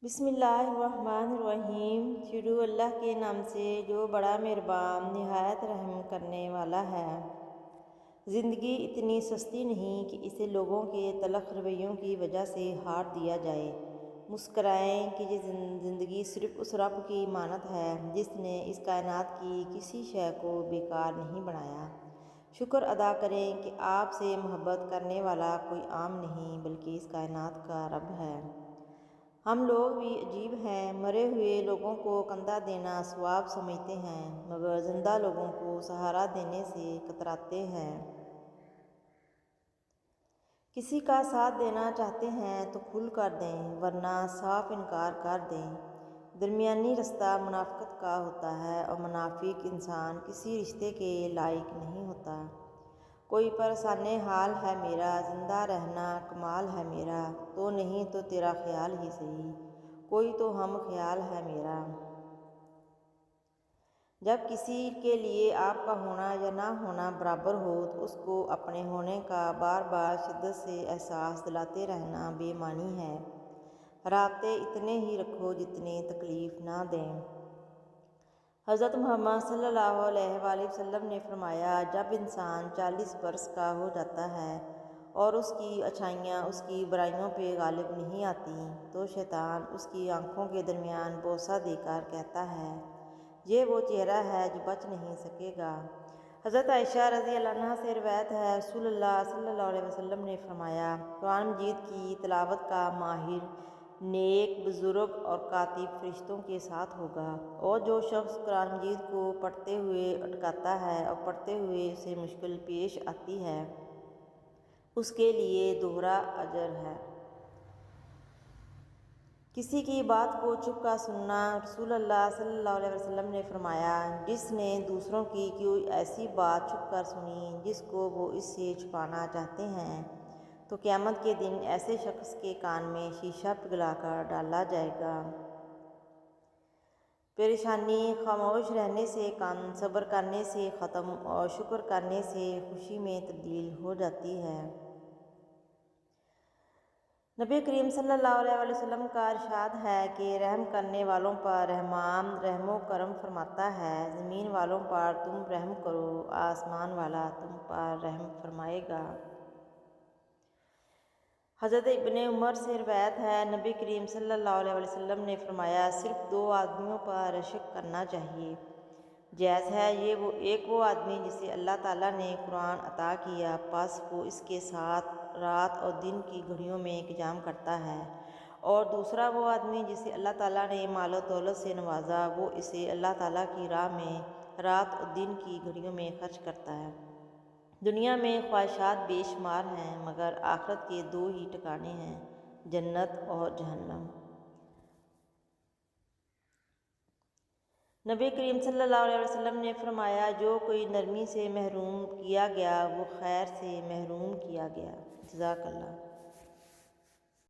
بسم اللہ الرحمن الرحیم۔ شروع اللہ کے نام سے جو بڑا مہربان نہایت رحم کرنے والا ہے۔ زندگی اتنی سستی نہیں کہ اسے لوگوں کے تلخ رویوں کی وجہ سے ہار دیا جائے۔ مسکرائیں کہ یہ زندگی صرف اس رب کی امانت ہے جس نے اس کائنات کی کسی شے کو بیکار نہیں بنایا۔ شکر ادا کریں کہ آپ سے محبت کرنے والا کوئی عام نہیں بلکہ اس کائنات کا رب ہے۔ ہم لوگ بھی عجیب ہیں، مرے ہوئے لوگوں کو کندھا دینا ثواب سمجھتے ہیں مگر زندہ لوگوں کو سہارا دینے سے کتراتے ہیں۔ کسی کا ساتھ دینا چاہتے ہیں تو کھل کر دیں ورنہ صاف انکار کر دیں۔ درمیانی رستہ منافقت کا ہوتا ہے اور منافق انسان کسی رشتے کے لائق نہیں ہوتا۔ کوئی پریشان حال ہے میرا، زندہ رہنا کمال ہے میرا، تو نہیں تو تیرا خیال ہی صحیح، کوئی تو ہم خیال ہے میرا۔ جب کسی کے لیے آپ کا ہونا یا نہ ہونا برابر ہو تو اس کو اپنے ہونے کا بار بار شدت سے احساس دلاتے رہنا بے معنی ہے۔ رابطے اتنے ہی رکھو جتنے تکلیف نہ دیں۔ حضرت محمد صلی اللہ علیہ وآلہ وسلم نے فرمایا، جب انسان 40 برس کا ہو جاتا ہے اور اس کی اچھائیاں اس کی برائیوں پہ غالب نہیں آتی تو شیطان اس کی آنکھوں کے درمیان بوسہ دے کر کہتا ہے، یہ وہ چہرہ ہے جو بچ نہیں سکے گا۔ حضرت عائشہ رضی اللہ عنہا سے روایت ہے، رسول اللہ صلی اللہ علیہ وسلم نے فرمایا، قرآن مجید کی تلاوت کا ماہر نیک، بزرگ اور کاتب فرشتوں کے ساتھ ہوگا، اور جو شخص قرآن مجید کو پڑھتے ہوئے اٹکاتا ہے اور پڑھتے ہوئے اسے مشکل پیش آتی ہے اس کے لیے دوہرا اجر ہے۔ کسی کی بات کو چھپ کر سننا، رسول اللہ صلی اللہ علیہ وسلم نے فرمایا، جس نے دوسروں کی کوئی ایسی بات چھپ کر سنی جس کو وہ اس سے چھپانا چاہتے ہیں تو قیامت کے دن ایسے شخص کے کان میں شیشہ پگھلا کر ڈالا جائے گا۔ پریشانی خاموش رہنے سے کم، صبر کرنے سے ختم اور شکر کرنے سے خوشی میں تبدیل ہو جاتی ہے۔ نبی کریم صلی اللہ علیہ وسلم کا ارشاد ہے کہ رحم کرنے والوں پر رحمان رحم و کرم فرماتا ہے۔ زمین والوں پر تم رحم کرو، آسمان والا تم پر رحم فرمائے گا۔ حضرت ابن عمر سے روایت ہے، نبی کریم صلی اللہ علیہ وسلم نے فرمایا، صرف 2 آدمیوں پر رشک کرنا چاہیے۔ جائز ہے ایک وہ آدمی جسے اللہ تعالیٰ نے قرآن عطا کیا، پس وہ اس کے ساتھ رات اور دن کی گھڑیوں میں قیام کرتا ہے، اور دوسرا وہ آدمی جسے اللہ تعالیٰ نے مال و دولت سے نوازا، وہ اسے اللہ تعالیٰ کی راہ میں رات اور دن کی گھڑیوں میں خرچ کرتا ہے۔ دنیا میں خواہشات بے شمار ہیں مگر آخرت کے 2 ہی ٹھکانے ہیں، جنت اور جہنم۔ نبی کریم صلی اللہ علیہ وسلم نے فرمایا، جو کوئی نرمی سے محروم کیا گیا وہ خیر سے محروم کیا گیا۔ جزاک اللہ۔